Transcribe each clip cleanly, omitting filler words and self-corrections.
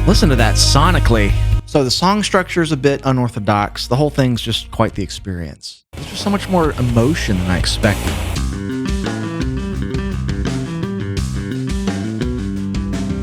Listen to that sonically. So the song structure is a bit unorthodox. The whole thing's just quite the experience. There's just so much more emotion than I expected.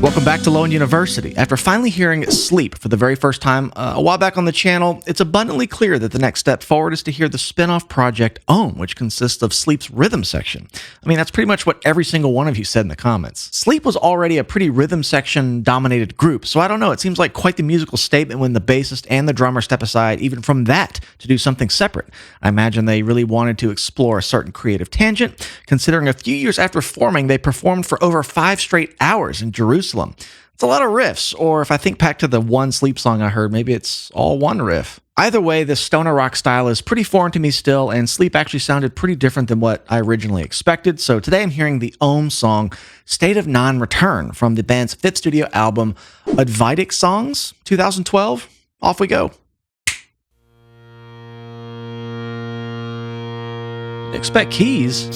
Welcome back to Low End University. After finally hearing Sleep for the very first time a while back on the channel, it's abundantly clear that the next step forward is to hear the spin-off project Ohm, which consists of Sleep's rhythm section. I mean, that's pretty much what every single one of you said in the comments. Sleep was already a pretty rhythm section dominated group, so I don't know, it seems like quite the musical statement when the bassist and the drummer step aside even from that to do something separate. I imagine they really wanted to explore a certain creative tangent, considering a few years after forming, they performed for over 5 straight hours in Jerusalem. It's a lot of riffs, or if I think back to the one Sleep song I heard, maybe it's all one riff. Either way, this stoner rock style is pretty foreign to me still, and Sleep actually sounded pretty different than what I originally expected, so today I'm hearing the Ohm song, State of Non-Return, from the band's 5th studio album, Hypnotic Songs, 2012. Off we go. Expect keys.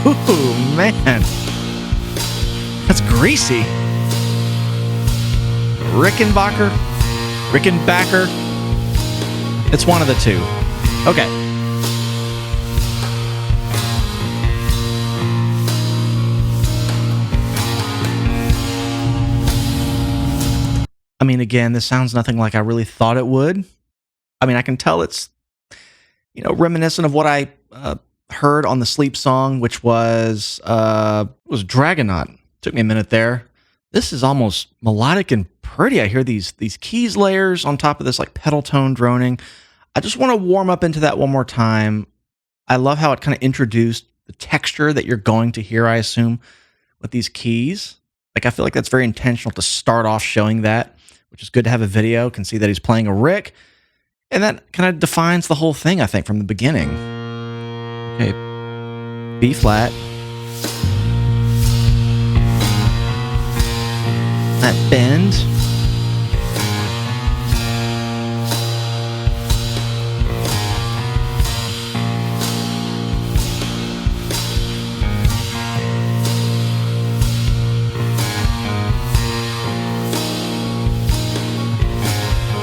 Ooh, man. That's greasy. Rickenbacker? It's one of the two. Okay. I mean, again, this sounds nothing like I really thought it would. I mean, I can tell it's, reminiscent of what I heard on the Sleep song, which was Dragonaut. Took me a minute there. This is almost melodic and pretty. I hear these keys layers on top of this like pedal tone droning. I just want to warm up into that one more time. I love how it kind of introduced the texture that you're going to hear, I assume, with these keys. Like, I feel like that's very intentional to start off showing that, which is good to have a video. Can see that he's playing a Rick. And that kind of defines the whole thing, I think, from the beginning. Okay, B flat. That bend.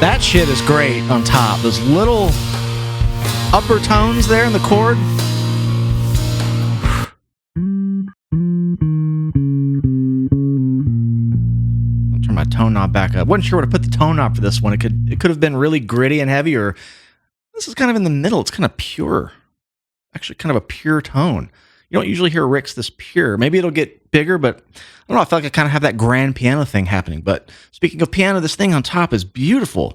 That shit is great on top. Those little upper tones there in the chord. My tone knob back up. Wasn't sure where to put the tone knob for this one. It could have been really gritty and heavy, or this is kind of in the middle. It's kind of pure. Actually, kind of a pure tone. You don't usually hear Ricks this pure. Maybe it'll get bigger, but I don't know. I feel like I kind of have that grand piano thing happening. But speaking of piano, this thing on top is beautiful.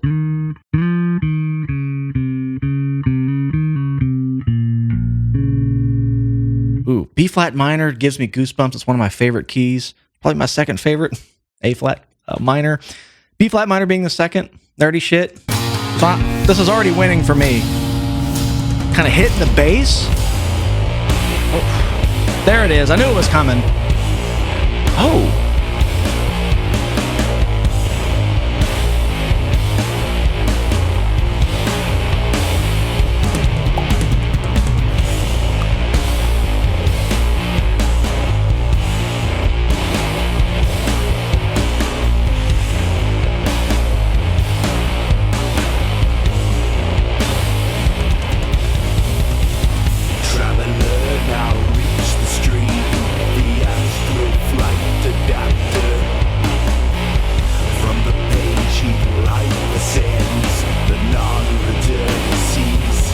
Ooh, B flat minor gives me goosebumps. It's one of my favorite keys. Probably my second favorite. A flat minor. B flat minor being the second. Nerdy shit. So this is already winning for me. Kind of hitting the bass. Oh, there it is. I knew it was coming. Oh.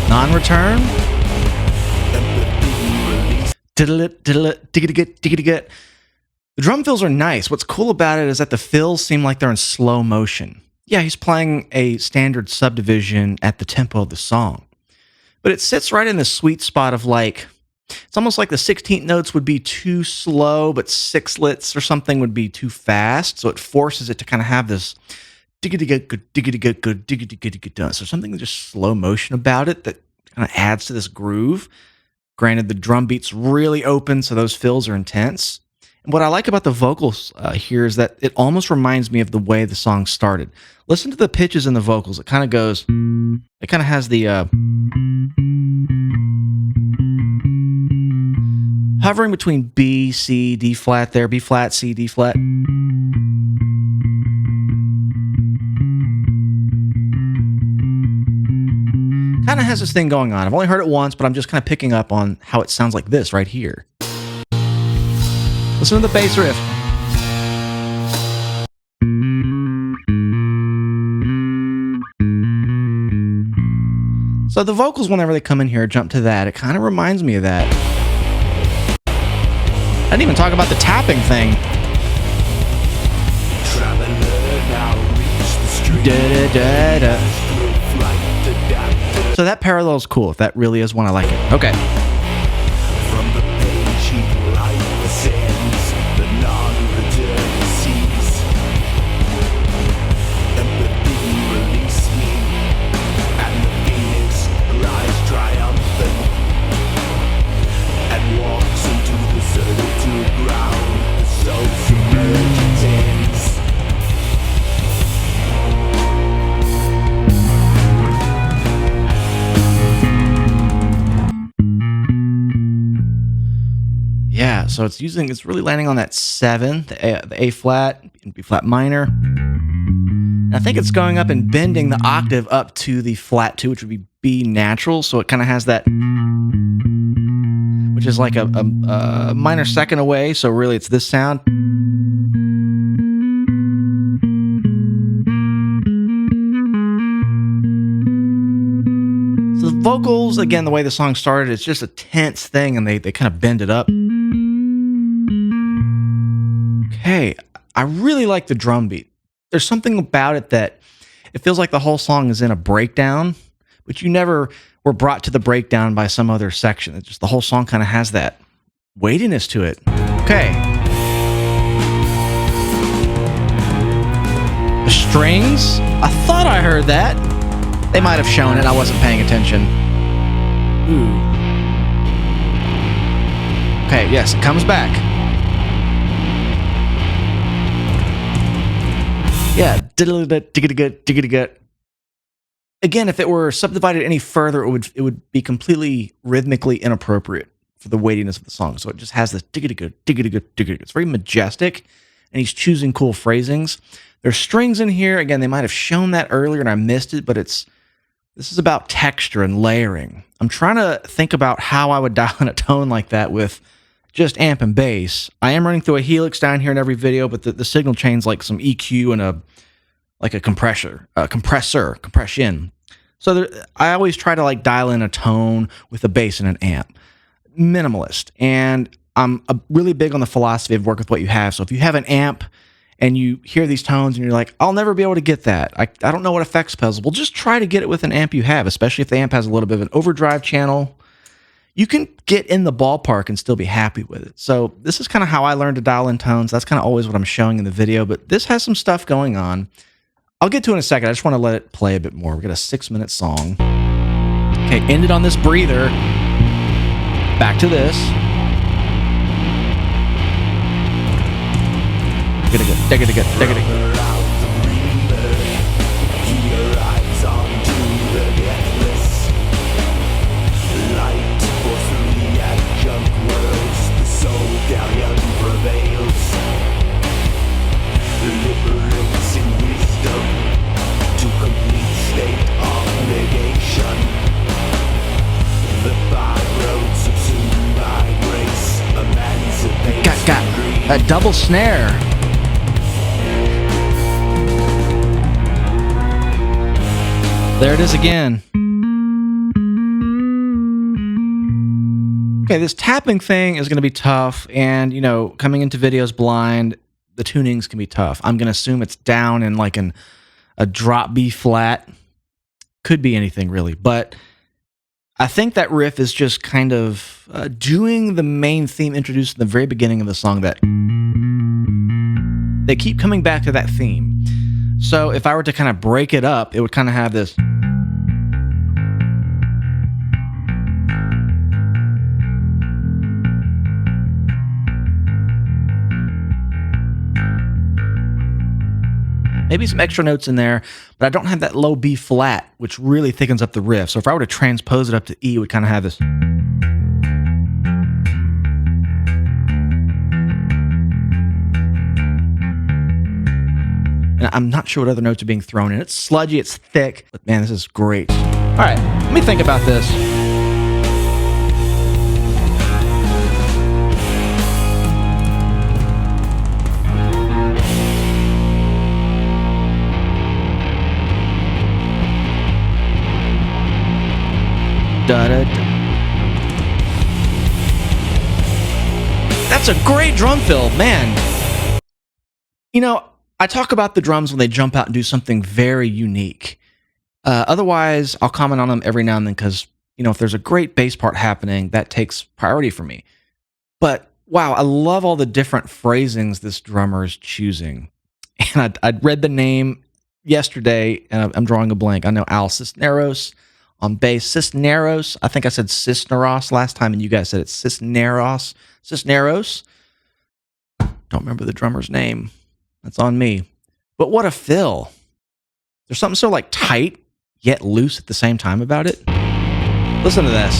Non-return. The drum fills are nice. What's cool about it is that the fills seem like they're in slow motion. Yeah, he's playing a standard subdivision at the tempo of the song. But it sits right in the sweet spot of like, it's almost like the 16th notes would be too slow, but sixlets or something would be too fast. So it forces it to kind of have this so something just slow motion about it that kind of adds to this groove. Granted, the drum beat's really open, so those fills are intense. And what I like about the vocals here is that it almost reminds me of the way the song started. Listen to the pitches in the vocals. It kind of goes, it kind of has the hovering between B, C, D flat there, B flat, C, D flat. Kind of has this thing going on. I've only heard it once, but I'm just kind of picking up on how it sounds like this right here. Listen to the bass riff. So the vocals, whenever they come in here, jump to that. It kind of reminds me of that. I didn't even talk about the tapping thing. Da, da, da, da. So that parallel is cool. If that really is one, I like it. Okay. From the page he light ascends, the non-return seas. Empathy release me, and the phoenix rise triumphant, and walks into the certitude ground, the soul submergence ends. Yeah, so it's really landing on that 7, the A flat, and B flat minor. And I think it's going up and bending the octave up to the flat 2, which would be B natural. So it kind of has that, which is like a minor second away. So really it's this sound. So the vocals, again, the way the song started, it's just a tense thing, and they kind of bend it up. Okay, I really like the drum beat. There's something about it that it feels like the whole song is in a breakdown, but you never were brought to the breakdown by some other section. It's just the whole song kind of has that weightiness to it. Okay. The strings, I thought I heard that. They might have shown it, I wasn't paying attention. Ooh. Okay, yes, it comes back. Yeah, again, if it were subdivided any further, it would be completely rhythmically inappropriate for the weightiness of the song. So it just has this It's very majestic, and he's choosing cool phrasings. There's strings in here. Again, they might have shown that earlier and I missed it, but this is about texture and layering. I'm trying to think about how I would dial in a tone like that with just amp and bass. I am running through a helix down here in every video, but the signal chain's like some EQ and a compression. So I always try to like dial in a tone with a bass and an amp. Minimalist. And I'm really big on the philosophy of work with what you have. So if you have an amp and you hear these tones and you're like, I'll never be able to get that. I don't know what effects pedals. Well, just try to get it with an amp you have, especially if the amp has a little bit of an overdrive channel. You can get in the ballpark and still be happy with it. So this is kind of how I learned to dial in tones. That's kind of always what I'm showing in the video, but this has some stuff going on. I'll get to it in a second. I just want to let it play a bit more. We got a 6-minute song. Okay, ended on this breather. Back to this. Got a double snare. There it is again. Okay, this tapping thing is going to be tough, and coming into videos blind, the tunings can be tough. I'm going to assume it's down in like a drop B flat. Could be anything really, but I think that riff is just kind of doing the main theme introduced in the very beginning of the song, that they keep coming back to that theme. So if I were to kind of break it up, it would kind of have this. maybe some extra notes in there, but I don't have that low B flat, which really thickens up the riff. So if I were to transpose it up to E, it would kind of have this. And I'm not sure what other notes are being thrown in. It's sludgy, it's thick, but man, this is great. All right, let me think about this. That's a great drum fill, man. You know, I talk about the drums when they jump out and do something very unique. Otherwise, I'll comment on them every now and then because, you know, if there's a great bass part happening, that takes priority for me. But wow, I love all the different phrasings this drummer is choosing. And I'd read the name yesterday, and I'm drawing a blank. I know Al Cisneros on bass. Cisneros. I think I said Cisneros last time, and you guys said it's Cisneros. Cisneros. Don't remember the drummer's name. That's on me. But what a fill. There's something so like tight, yet loose at the same time about it. Listen to this.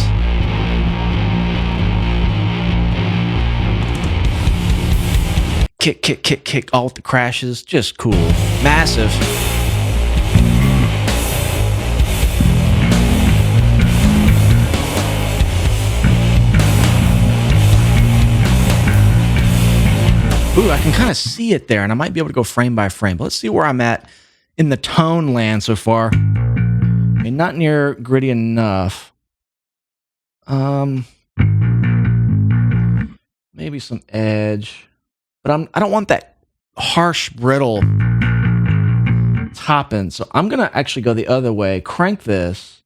Kick, kick, kick, kick, all with the crashes. Just cool. Massive. Ooh, I can kind of see it there, and I might be able to go frame by frame. But let's see where I'm at in the tone land so far. I mean, not near gritty enough. Maybe some edge. But I don't want that harsh, brittle top end. So I'm going to actually go the other way, crank this,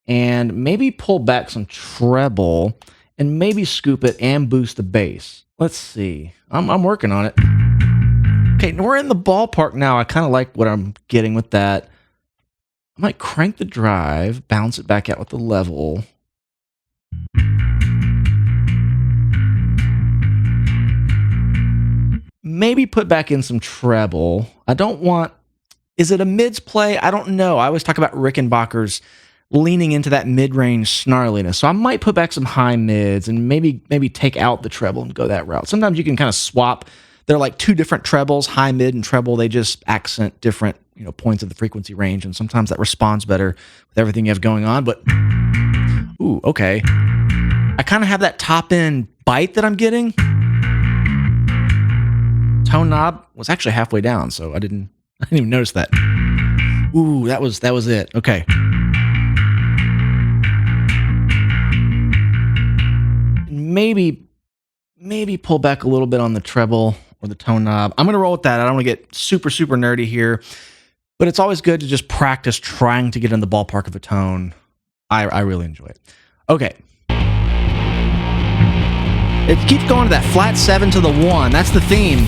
and maybe pull back some treble, and maybe scoop it and boost the bass. Let's see. I'm working on it. Okay, we're in the ballpark now. I kind of like what I'm getting with that. I might crank the drive, bounce it back out with the level. Maybe put back in some treble. I don't want... Is it a mids play? I don't know. I always talk about Rickenbacker's leaning into that mid-range snarliness. So I might put back some high mids and maybe take out the treble and go that route. Sometimes you can kind of swap. They're like two different trebles, high, mid, and treble. They just accent different, you know, points of the frequency range, and sometimes that responds better with everything you have going on. But ooh, okay. I kind of have that top end bite that I'm getting. Tone knob was actually halfway down, so I didn't even notice that. Ooh, that was it. Okay. Maybe pull back a little bit on the treble or the tone knob. I'm going to roll with that. I don't want to get super, super nerdy here, but it's always good to just practice trying to get in the ballpark of a tone. I really enjoy it. Okay. It keeps going to that flat 7 to the 1. That's the theme.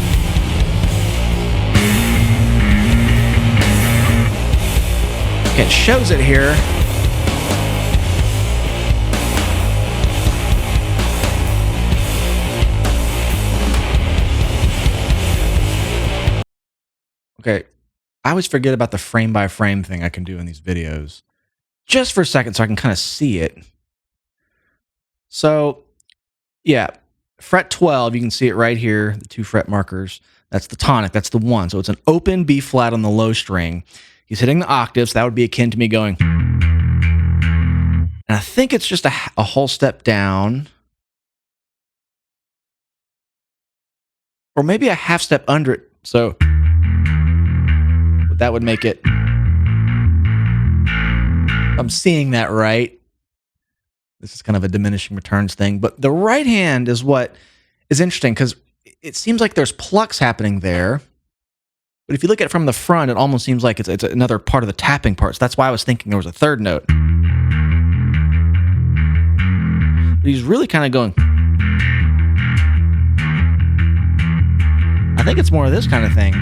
Okay, it shows it here. Okay, I always forget about the frame by frame thing I can do in these videos. Just for a second so I can kind of see it. So, yeah, fret 12, you can see it right here, the 2 fret markers. That's the tonic, that's the 1. So it's an open B flat on the low string. He's hitting the octaves. That would be akin to me going. And I think it's just a whole step down. Or maybe a half step under it. So that would make it. I'm seeing that right. This is kind of a diminishing returns thing. But the right hand is what is interesting because it seems like there's plucks happening there. But if you look at it from the front, it almost seems like it's another part of the tapping part. So that's why I was thinking there was a third note. But he's really kind of going. I think it's more of this kind of thing.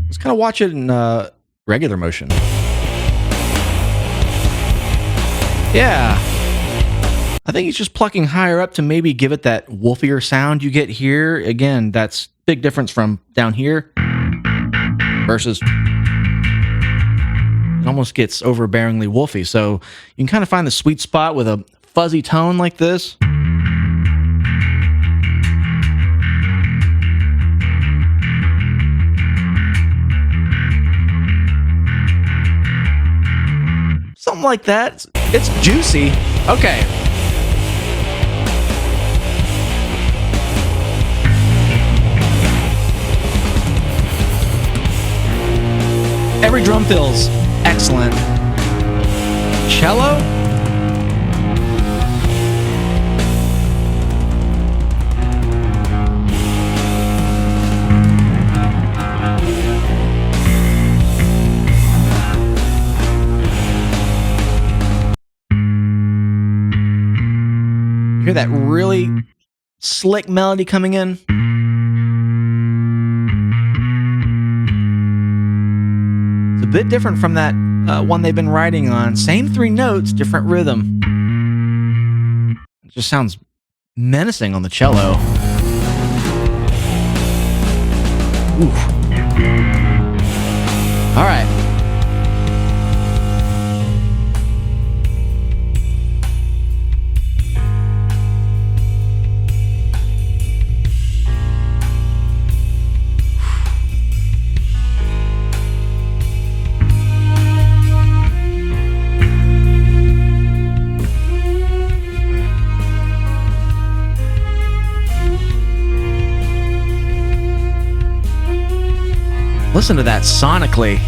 Let's kind of watch it in regular motion. Yeah. I think he's just plucking higher up to maybe give it that wolfier sound you get here. Again, that's big difference from down here. versus it almost gets overbearingly wolfy. So you can kind of find the sweet spot with a fuzzy tone like this. Something like that. It's juicy. Okay. Every drum feels excellent. Cello? You hear that really slick melody coming in? It's a bit different from that one they've been writing on. Same 3 notes, different rhythm. It just sounds menacing on the cello. Ooh. All right. Listen to that sonically.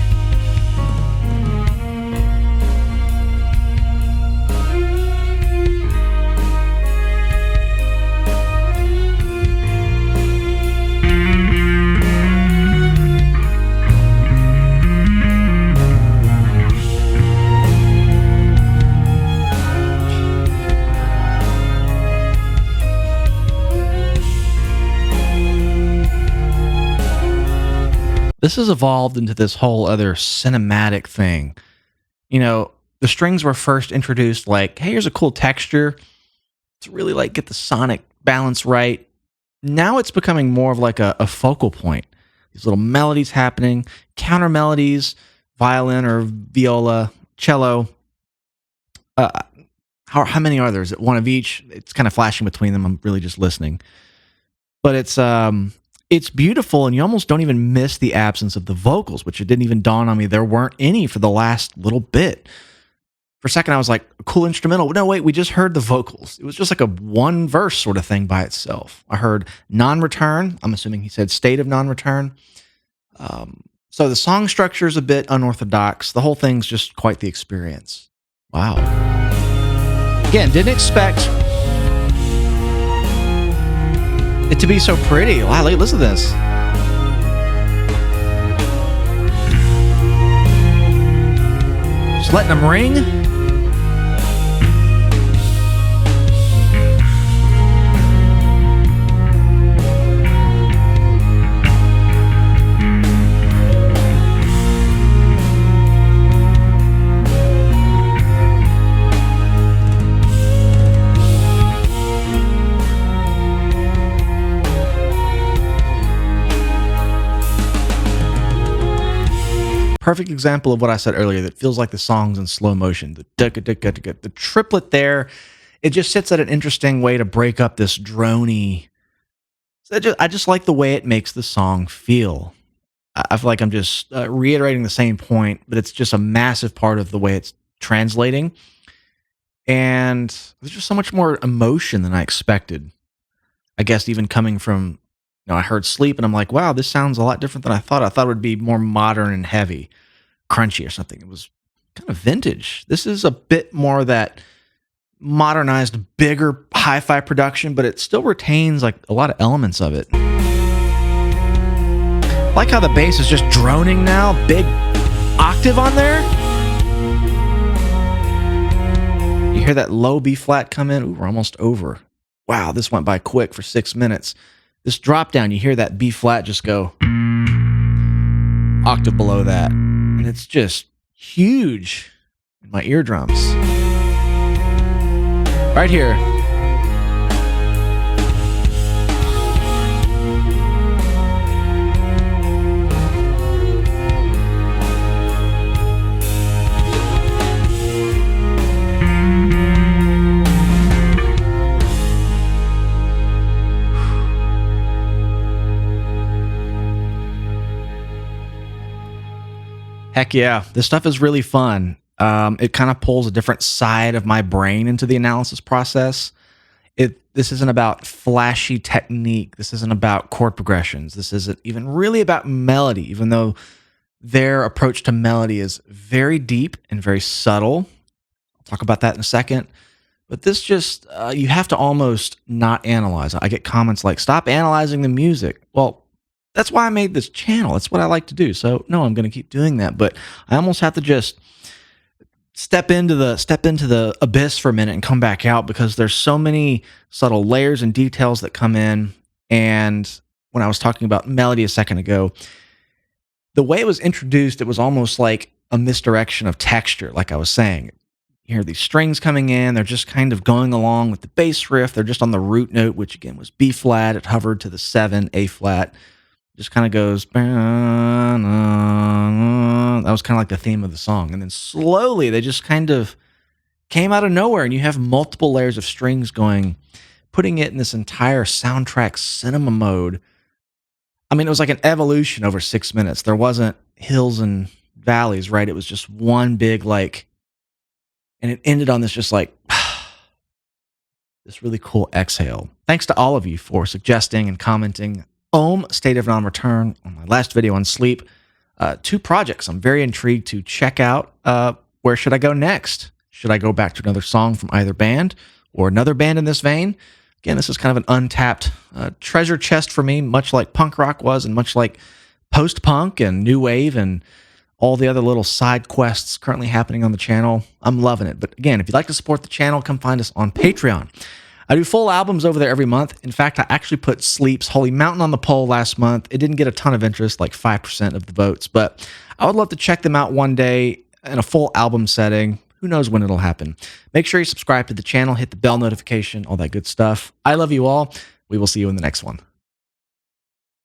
This has evolved into this whole other cinematic thing. You know, the strings were first introduced like, hey, here's a cool texture to really like get the sonic balance right. Now it's becoming more of like a focal point. These little melodies happening, counter melodies, violin or viola, cello. How many are there? Is it one of each? It's kind of flashing between them. I'm really just listening. But it's beautiful, and you almost don't even miss the absence of the vocals, which it didn't even dawn on me there weren't any for the last little bit. For a second, I was like, a cool instrumental. No, wait, we just heard the vocals. It was just like a one verse sort of thing by itself. I heard non-return. I'm assuming he said state of non-return. So the song structure is a bit unorthodox. The whole thing's just quite the experience. Wow. Again, didn't expect it to be so pretty. Wow, listen to this. Just letting them ring. Perfect example of what I said earlier that feels like the song's in slow motion. The triplet there, it just sits at an interesting way to break up this droney. I just like the way it makes the song feel. I feel like I'm just reiterating the same point, but it's just a massive part of the way it's translating. And there's just so much more emotion than I expected. I guess even coming from, I heard Sleep and I'm like, wow, this sounds a lot different than I thought. I thought it would be more modern and heavy, crunchy or something. It was kind of vintage. This is a bit more that modernized, bigger hi-fi production, but it still retains like a lot of elements of it. Like how the bass is just droning now, big octave on there. You hear that low B flat come in? Ooh, we're almost over. Wow, this went by quick for 6 minutes. This drop down, you hear that B flat just go octave below that. And it's just huge in my eardrums. Right here. Heck yeah, this stuff is really fun. It kind of pulls a different side of my brain into the analysis process. This isn't about flashy technique. This isn't about chord progressions. This isn't even really about melody, even though their approach to melody is very deep and very subtle. I'll talk about that in a second. But this just, you have to almost not analyze. I get comments like, stop analyzing the music. Well, that's why I made this channel. It's what I like to do. So, no, I'm going to keep doing that. But I almost have to just step into the abyss for a minute and come back out, because there's so many subtle layers and details that come in. And when I was talking about melody a second ago, the way it was introduced, it was almost like a misdirection of texture. Like I was saying, you hear these strings coming in, they're just kind of going along with the bass riff. They're just on the root note, which again was B flat. It hovered to the 7, A flat. Just kind of goes, that was kind of like the theme of the song. And then slowly they just kind of came out of nowhere, and you have multiple layers of strings going, putting it in this entire soundtrack cinema mode. I mean, it was like an evolution over 6 minutes. There wasn't hills and valleys, right? It was just one big, like, and it ended on this just like, this really cool exhale. Thanks to all of you for suggesting and commenting State of Non-Return on my last video on sleep. 2 projects I'm very intrigued to check out. Where should I go next? Should I go back to another song from either band or another band in this vein? Again, this is kind of an untapped treasure chest for me, much like punk rock was, and much like post-punk and new wave and all the other little side quests currently happening on the channel. I'm loving it. But again, if you'd like to support the channel, come find us on Patreon. I do full albums over there every month. In fact, I actually put Sleep's Holy Mountain on the poll last month. It didn't get a ton of interest, like 5% of the votes, but I would love to check them out one day in a full album setting. Who knows when it'll happen? Make sure you subscribe to the channel, hit the bell notification, all that good stuff. I love you all. We will see you in the next one.